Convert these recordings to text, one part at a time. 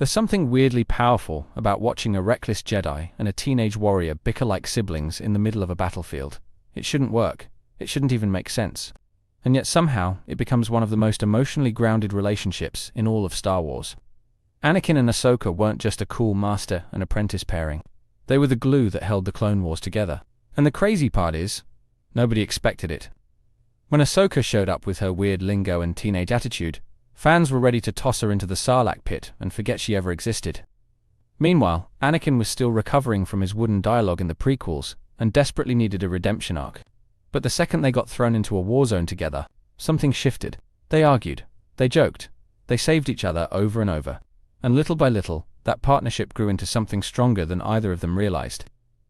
There's something weirdly powerful about watching a reckless Jedi and a teenage warrior bicker like siblings in the middle of a battlefield. It shouldn't work. It shouldn't even make sense. And yet somehow, it becomes one of the most emotionally grounded relationships in all of Star Wars. Anakin and Ahsoka weren't just a cool master and apprentice pairing. They were the glue that held the Clone Wars together. And the crazy part is, nobody expected it. When Ahsoka showed up with her weird lingo and teenage attitude, fans were ready to toss her into the Sarlacc pit and forget she ever existed. Meanwhile, Anakin was still recovering from his wooden dialogue in the prequels and desperately needed a redemption arc. But the second they got thrown into a war zone together, something shifted. They argued, they joked, they saved each other over and over. And little by little, that partnership grew into something stronger than either of them realized.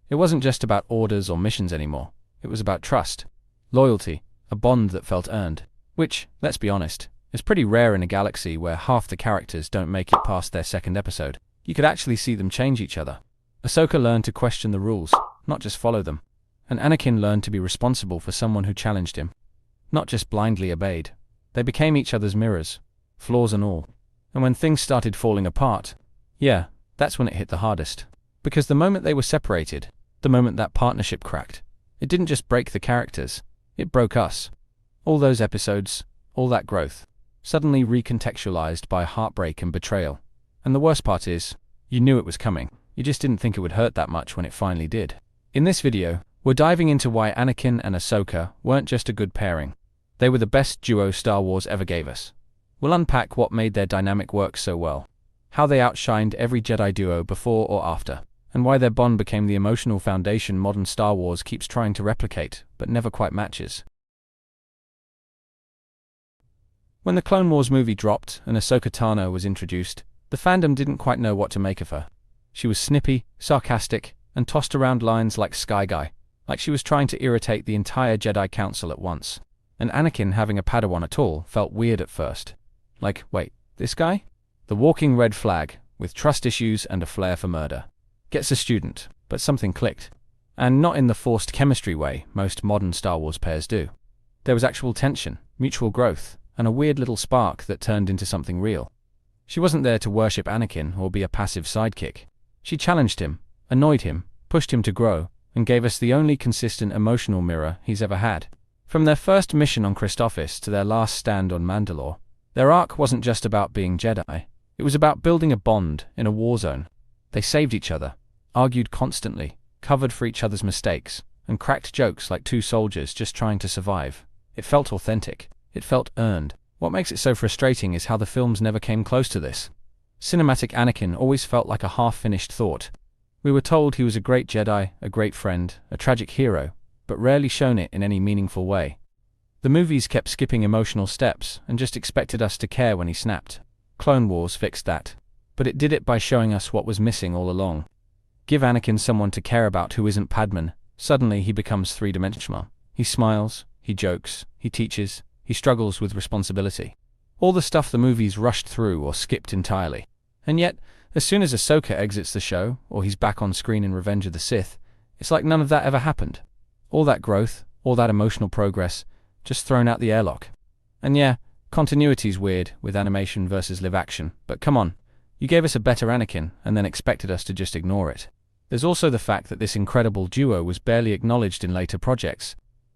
It wasn't just about orders or missions anymore. It was about trust, loyalty, a bond that felt earned. Which, let's be honest, is pretty rare in a galaxy where half the characters don't make it past their second episode. You could actually see them change each other. Ahsoka learned to question the rules, not just follow them. And Anakin learned to be responsible for someone who challenged him, not just blindly obeyed. They became each other's mirrors, flaws and all. And when things started falling apart, yeah, that's when it hit the hardest. Because the moment they were separated, the moment that partnership cracked, it didn't just break the characters, it broke us. All those episodes, all that growth, suddenly recontextualized by heartbreak and betrayal. And the worst part is, you knew it was coming. You just didn't think it would hurt that much when it finally did. In this video, we're diving into why Anakin and Ahsoka weren't just a good pairing. They were the best duo Star Wars ever gave us. We'll unpack what made their dynamic work so well, how they outshined every Jedi duo before or after, and why their bond became the emotional foundation modern Star Wars keeps trying to replicate, but never quite matches. When the Clone Wars movie dropped and Ahsoka Tano was introduced, the fandom didn't quite know what to make of her. She was snippy, sarcastic, and tossed around lines like Sky Guy, like she was trying to irritate the entire Jedi Council at once. And Anakin having a Padawan at all felt weird at first. Like, wait, this guy? The walking red flag, with trust issues and a flair for murder. Gets a student, but something clicked. And not in the forced chemistry way most modern Star Wars pairs do. There was actual tension, mutual growth, and a weird little spark that turned into something real. She wasn't there to worship Anakin or be a passive sidekick. She challenged him, annoyed him, pushed him to grow, and gave us the only consistent emotional mirror he's ever had. From their first mission on Christophsis to their last stand on Mandalore, their arc wasn't just about being Jedi. It was about building a bond in a war zone. They saved each other, argued constantly, covered for each other's mistakes, and cracked jokes like two soldiers just trying to survive. It felt authentic. It felt earned. What makes it so frustrating is how the films never came close to this. Cinematic Anakin always felt like a half-finished thought. We were told he was a great Jedi, a great friend, a tragic hero, but rarely shown it in any meaningful way. The movies kept skipping emotional steps and just expected us to care when he snapped. Clone Wars fixed that. But it did it by showing us what was missing all along. Give Anakin someone to care about who isn't Padman, suddenly he becomes three-dimensional. He smiles, he jokes, he teaches, he struggles with responsibility. All the stuff the movies rushed through or skipped entirely. And yet, as soon as Ahsoka exits the show, or he's back on screen in Revenge of the Sith, it's like none of that ever happened. All that growth, all that emotional progress, just thrown out the airlock. And yeah, continuity's weird with animation versus live action, but come on, you gave us a better Anakin and then expected us to just ignore it. There's also the fact that this incredible duo was barely acknowledged in later projects.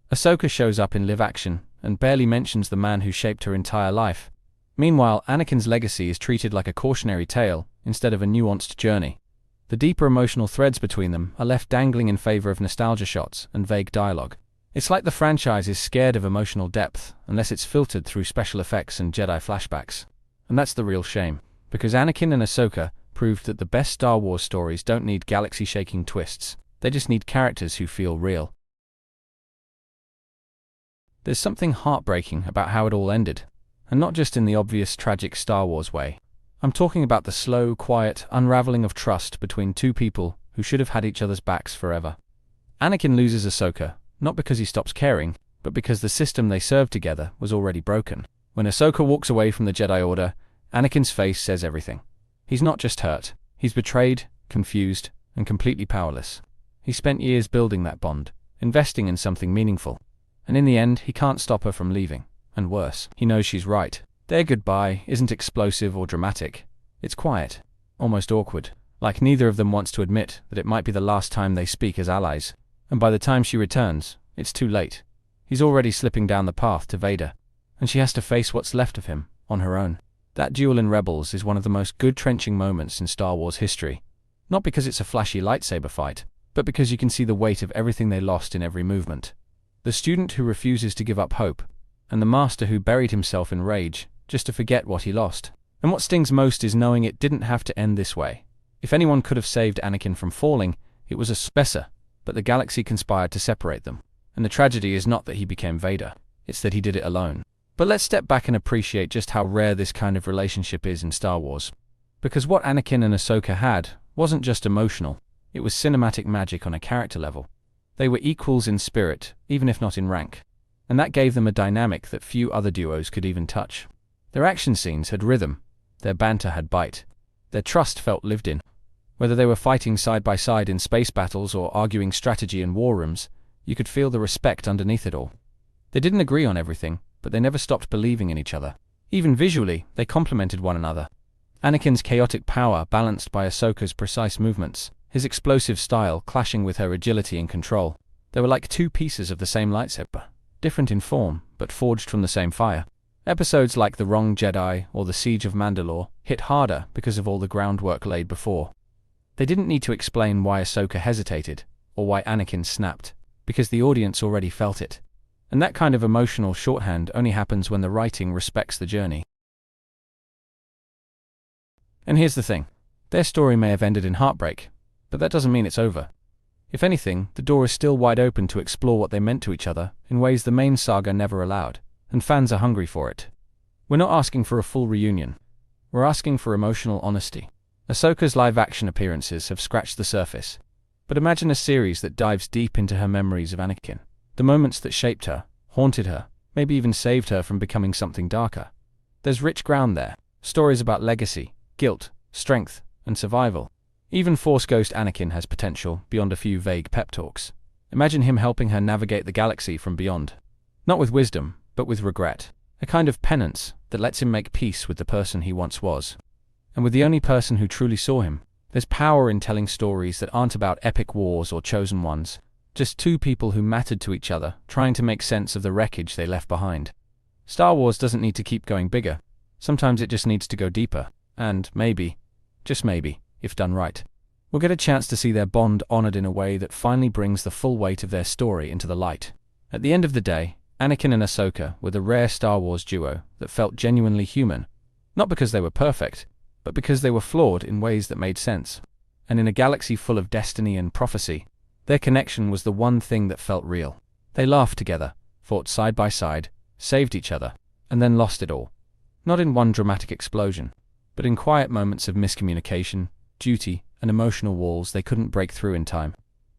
Ahsoka shows up in live action and barely mentions the man who shaped her entire life. Meanwhile, Anakin's legacy is treated like a cautionary tale instead of a nuanced journey. The deeper emotional threads between them are left dangling in favor of nostalgia shots and vague dialogue. It's like the franchise is scared of emotional depth unless it's filtered through special effects and Jedi flashbacks. And that's the real shame, because Anakin and Ahsoka proved that the best Star Wars stories don't need galaxy-shaking twists. They just need characters who feel real. There's something heartbreaking about how it all ended, and not just in the obvious tragic Star Wars way. I'm talking about the slow, quiet unraveling of trust between two people who should have had each other's backs forever. Anakin loses Ahsoka, not because he stops caring, but because the system they served together was already broken. When Ahsoka walks away from the Jedi Order, Anakin's face says everything. He's not just hurt, he's betrayed, confused, and completely powerless. He spent years building that bond, investing in something meaningful. And in the end, he can't stop her from leaving. And worse, he knows she's right. Their goodbye isn't explosive or dramatic. It's quiet. almost awkward, like neither of them wants to admit that it might be the last time they speak as allies. And by the time she returns, it's too late. He's already slipping down the path to Vader, and she has to face what's left of him, on her own. That duel in Rebels is one of the most gut-wrenching moments in Star Wars history. Not because it's a flashy lightsaber fight, but because you can see the weight of everything they lost in every movement. The student who refuses to give up hope, and the master who buried himself in rage just to forget what he lost. And what stings most is knowing it didn't have to end this way. If anyone could have saved Anakin from falling, it was a Spessa, but the galaxy conspired to separate them. And the tragedy is not that he became Vader, it's that he did it alone. But let's step back and appreciate just how rare this kind of relationship is in Star Wars. Because what Anakin and Ahsoka had wasn't just emotional, it was cinematic magic on a character level. They were equals in spirit, even if not in rank. And that gave them a dynamic that few other duos could even touch. Their action scenes had rhythm, their banter had bite, their trust felt lived in. Whether they were fighting side by side in space battles or arguing strategy in war rooms, you could feel the respect underneath it all. They didn't agree on everything, but they never stopped believing in each other. Even visually, they complemented one another. Anakin's chaotic power balanced by Ahsoka's precise movements, his explosive style clashing with her agility and control. They were like two pieces of the same lightsaber, different in form, but forged from the same fire. Episodes like The Wrong Jedi or The Siege of Mandalore hit harder because of all the groundwork laid before. They didn't need to explain why Ahsoka hesitated, or why Anakin snapped, because the audience already felt it. And that kind of emotional shorthand only happens when the writing respects the journey. And here's the thing. Their story may have ended in heartbreak, but that doesn't mean it's over. If anything, the door is still wide open to explore what they meant to each other in ways the main saga never allowed, and fans are hungry for it. We're not asking for a full reunion. We're asking for emotional honesty. Ahsoka's live-action appearances have scratched the surface, but imagine a series that dives deep into her memories of Anakin. The moments that shaped her, haunted her, maybe even saved her from becoming something darker. There's rich ground there, stories about legacy, guilt, strength, and survival. Even Force Ghost Anakin has potential beyond a few vague pep talks. Imagine him helping her navigate the galaxy from beyond. Not with wisdom, but with regret. A kind of penance that lets him make peace with the person he once was. And with the only person who truly saw him. There's power in telling stories that aren't about epic wars or chosen ones. Just two people who mattered to each other, trying to make sense of the wreckage they left behind. Star Wars doesn't need to keep going bigger. Sometimes it just needs to go deeper. And maybe, just maybe, if done right, we'll get a chance to see their bond honored in a way that finally brings the full weight of their story into the light. At the end of the day, Anakin and Ahsoka were the rare Star Wars duo that felt genuinely human. Not because they were perfect, but because they were flawed in ways that made sense. And in a galaxy full of destiny and prophecy, their connection was the one thing that felt real. They laughed together, fought side by side, saved each other, and then lost it all. Not in one dramatic explosion, but in quiet moments of miscommunication, duty, and emotional walls they couldn't break through in time.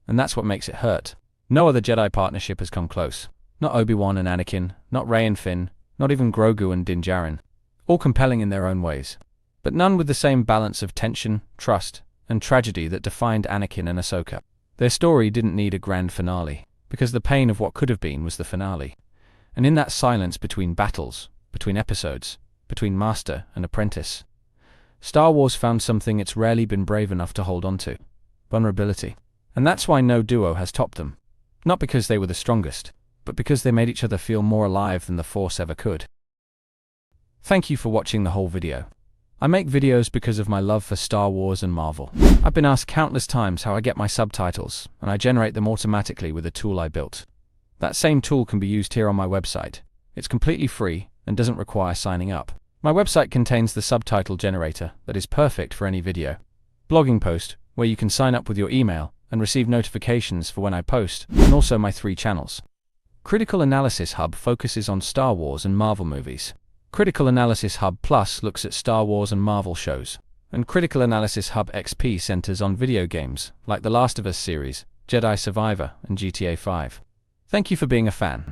And that's what makes it hurt. No other Jedi partnership has come close. Not Obi-Wan and Anakin, not Rey and Finn, not even Grogu and Din Djarin. All compelling in their own ways, but none with the same balance of tension, trust, and tragedy that defined Anakin and Ahsoka. Their story didn't need a grand finale, because the pain of what could have been was the finale. And in that silence between battles, between episodes, between master and apprentice, Star Wars found something it's rarely been brave enough to hold on to: vulnerability. And that's why no duo has topped them. Not because they were the strongest, but because they made each other feel more alive than the Force ever could. Thank you for watching the whole video. I make videos because of my love for Star Wars and Marvel. I've been asked countless times how I get my subtitles, and I generate them automatically with a tool I built. That same tool can be used here on my website. It's completely free and doesn't require signing up. My website contains the subtitle generator that is perfect for any video. Blogging post, where you can sign up with your email and receive notifications for when I post, and also my 3 channels. Critical Analysis Hub focuses on Star Wars and Marvel movies. Critical Analysis Hub Plus looks at Star Wars and Marvel shows. And Critical Analysis Hub XP centers on video games, like The Last of Us series, Jedi Survivor, and GTA 5. Thank you for being a fan.